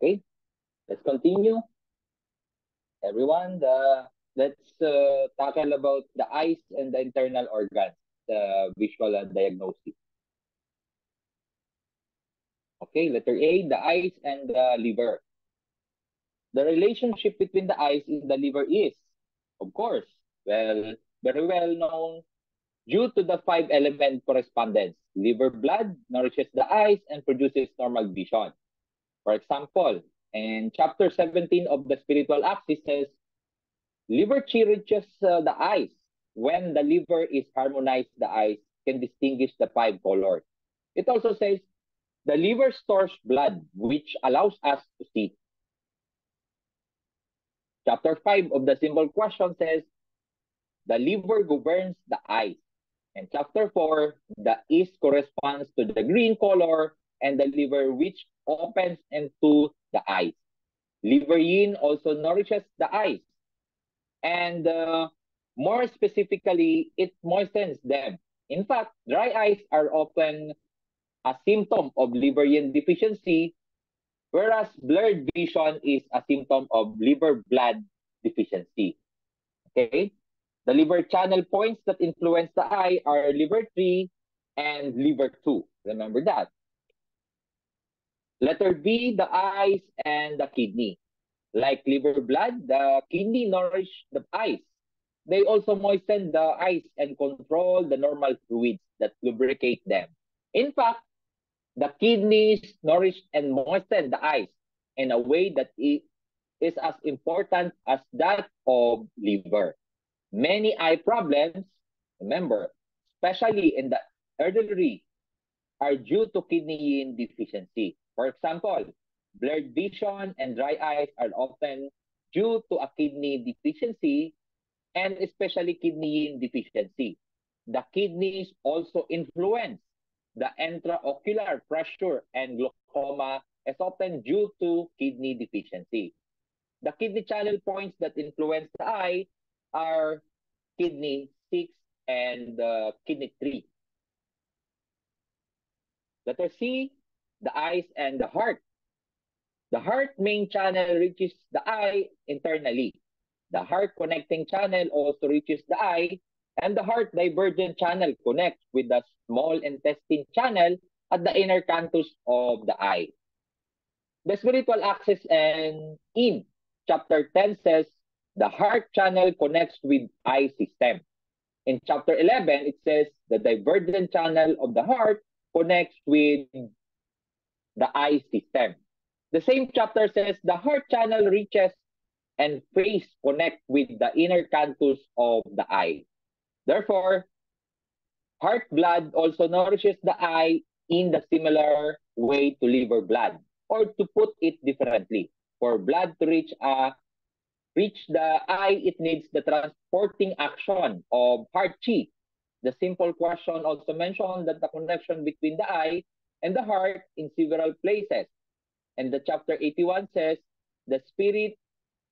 Okay, let's continue. Everyone, let's tackle about the eyes and the internal organs, the visual diagnosis. Okay, letter A, the eyes and the liver. The relationship between the eyes and the liver is, of course, well, very well known due to the five-element correspondence. Liver blood nourishes the eyes and produces normal vision. For example, in chapter 17 of the spiritual axis says, liver chi reaches the eyes. When the liver is harmonized, the eyes can distinguish the five colors. It also says, the liver stores blood, which allows us to see. Chapter 5 of the simple question says, the liver governs the eyes. And chapter 4, the east corresponds to the green color and the liver which opens into the eyes. Liver yin also nourishes the eyes. And more specifically, it moistens them. In fact, dry eyes are often a symptom of liver yin deficiency, whereas blurred vision is a symptom of liver blood deficiency. Okay? The liver channel points that influence the eye are liver 3 and liver 2. Remember that. Letter B, the eyes and the kidney. Like liver blood, the kidney nourish the eyes. They also moisten the eyes and control the normal fluids that lubricate them. In fact, the kidneys nourish and moisten the eyes in a way that it is as important as that of liver. Many eye problems, remember, especially in the elderly, are due to kidney-yin deficiency. For example, blurred vision and dry eyes are often due to a kidney deficiency and especially kidney-yin deficiency. The kidneys also influence the intraocular pressure, and glaucoma is often due to kidney deficiency. The kidney channel points that influence the eye are kidney 6 and kidney 3. Letter C, the eyes and the heart. The heart main channel reaches the eye internally. The heart connecting channel also reaches the eye, and the heart divergent channel connects with the small intestine channel at the inner canthus of the eye. The spiritual axis and in chapter 10 says the heart channel connects with eye system. In chapter 11, it says the divergent channel of the heart connects with the eye system. The same chapter says the heart channel reaches and face connect with the inner canthus of the eye. Therefore, heart blood also nourishes the eye in the similar way to liver blood. Or to put it differently, for blood to reach the eye, it needs the transporting action of heart chi. The simple question also mentioned that the connection between the eye and the heart in several places. And the chapter 81 says, the spirit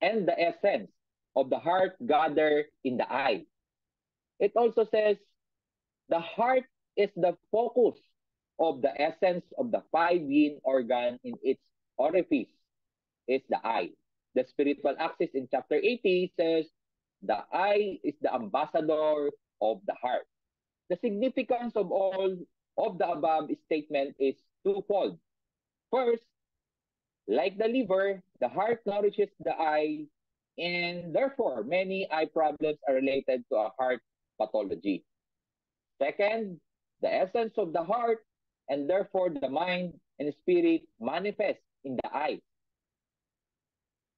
and the essence of the heart gather in the eye. It also says, the heart is the focus of the essence of the five yin organ in its orifice, is the eye. The spiritual axis in chapter 80 says, the eye is the ambassador of the heart. The significance of all of the above statement is twofold. First, like the liver, the heart nourishes the eye, and therefore many eye problems are related to a heart pathology. Second, the essence of the heart and therefore the mind and spirit manifest in the eye.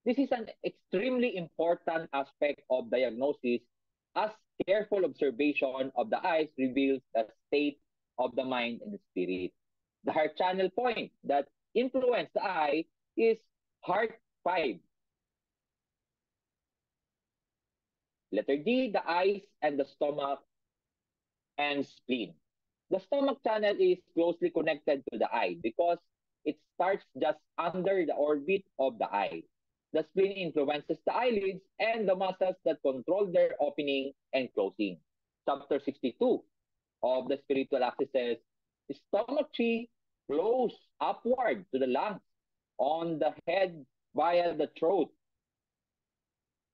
This is an extremely important aspect of diagnosis, as careful observation of the eyes reveals the state of the mind and the spirit. The heart channel point that influence the eye is heart 5. Letter D, the eyes and the stomach and spleen. The stomach channel is closely connected to the eye because it starts just under the orbit of the eye. The spleen influences the eyelids and the muscles that control their opening and closing. Chapter 62 of the spiritual axis says, stomach chi flows upward to the lungs, on the head via the throat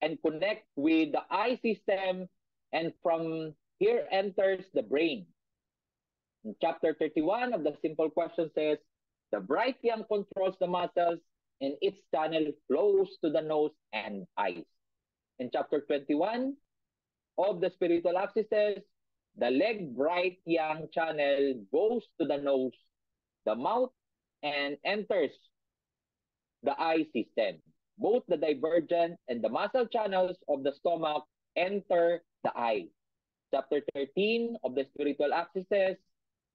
and connect with the eye system, and from here enters the brain. In chapter 31 of the simple question says, the bright yang controls the muscles and its channel flows to the nose and eyes. In chapter 21 of the spiritual axis says, the leg bright yang channel goes to the nose, the mouth, and enters the eye system. Both the divergent and the muscle channels of the stomach enter the eye. Chapter 13 of the spiritual axis says,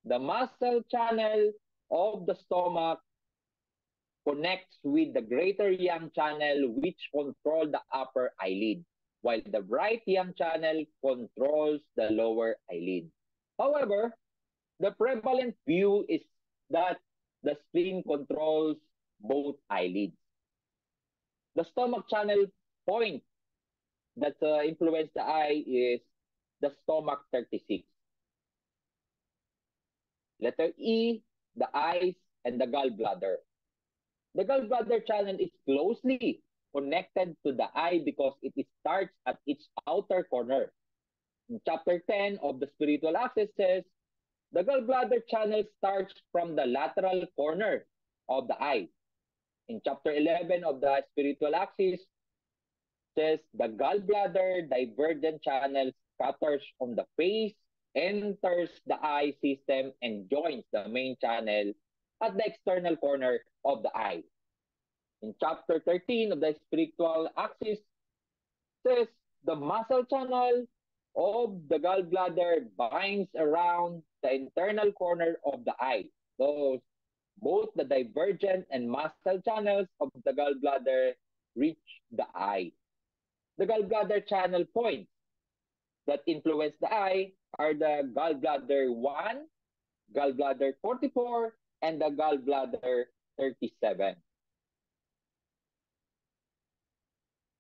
the muscle channel of the stomach connects with the greater yang channel which control the upper eyelid, while the bright yang channel controls the lower eyelid. However, the prevalent view is that the spleen controls both eyelids. The stomach channel point that influence the eye is the stomach 36. Letter E, the eyes and the gallbladder. The gallbladder channel is closely connected to the eye because it starts at its outer corner. In chapter 10 of the spiritual axis says, the gallbladder channel starts from the lateral corner of the eye. In chapter 11 of the spiritual axis says, the gallbladder divergent channel scatters on the face, enters the eye system, and joins the main channel at the external corner of the eye. In chapter 13 of the spiritual axis says, the muscle channel of the gallbladder binds around the internal corner of the eye. So both the divergent and muscle channels of the gallbladder reach the eye. The gallbladder channel points that influence the eye are the gallbladder 1, gallbladder 44, and the gallbladder 37.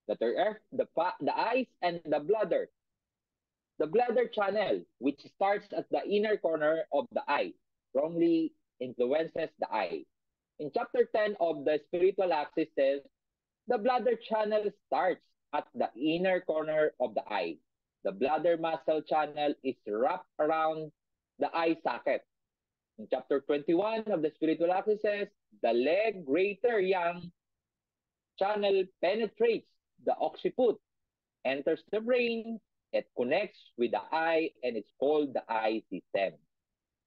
Letter F, the eyes and the bladder. The bladder channel, which starts at the inner corner of the eye, strongly influences the eye. In chapter 10 of the spiritual axis says, the bladder channel starts at the inner corner of the eye. The bladder muscle channel is wrapped around the eye socket. In chapter 21 of the spiritual axis says, the leg greater yang channel penetrates the occiput, enters the brain, it connects with the eye, and it's called the eye system.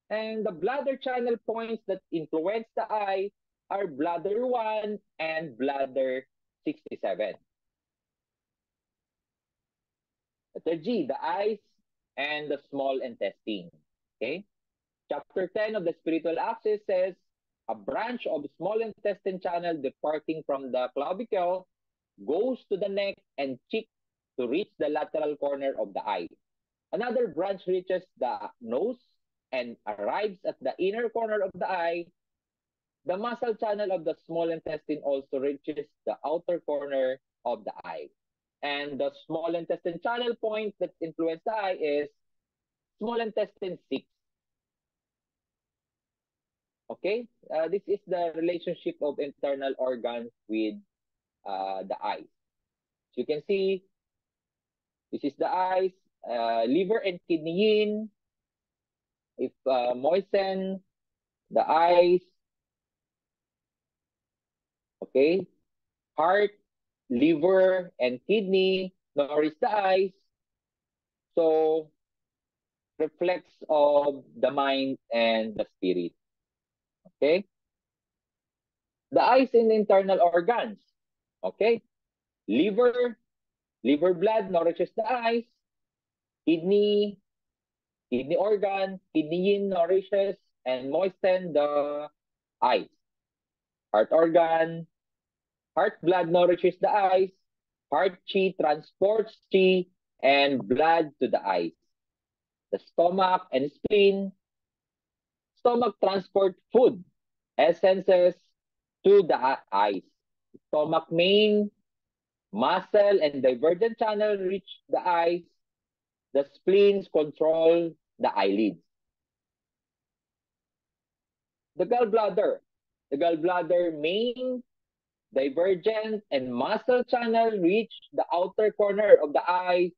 And the bladder channel points that influence the eye are bladder 1 and bladder 67. Letter G, the eyes and the small intestine. Okay? Chapter 10 of the spiritual axis says, a branch of the small intestine channel departing from the clavicle goes to the neck and cheek to reach the lateral corner of the eye. Another branch reaches the nose and arrives at the inner corner of the eye. The muscle channel of the small intestine also reaches the outer corner of the eye. And the small intestine channel point that influences the eye is small intestine 6. Okay? This is the relationship of internal organs with the eyes. So you can see, this is the eyes, liver and kidney-yin. If moisten the eyes, okay? Heart, liver, and kidney nourish the eyes. So, reflects of the mind and the spirit. Okay? The eyes and internal organs. Okay? Liver blood nourishes the eyes. Kidney organ, kidney-yin nourishes and moisten the eyes. Heart organ, heart blood nourishes the eyes. Heart chi transports chi and blood to the eyes. The stomach and spleen. Stomach transport food, essences to the eyes. Stomach main, muscle, and divergent channel reach the eyes. The spleens control the eyelids. The gallbladder. The gallbladder main Divergent and muscle channel reach the outer corner of the eye.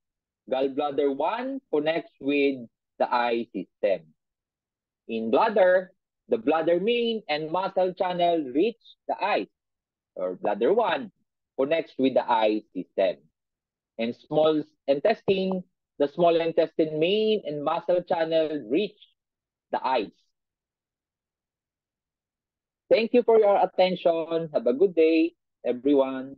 Gallbladder 1 connects with the eye system. In bladder, the bladder main and muscle channel reach the eyes, or bladder 1 connects with the eye system. In small intestine, the small intestine main and muscle channel reach the eyes. Thank you for your attention. Have a good day, everyone.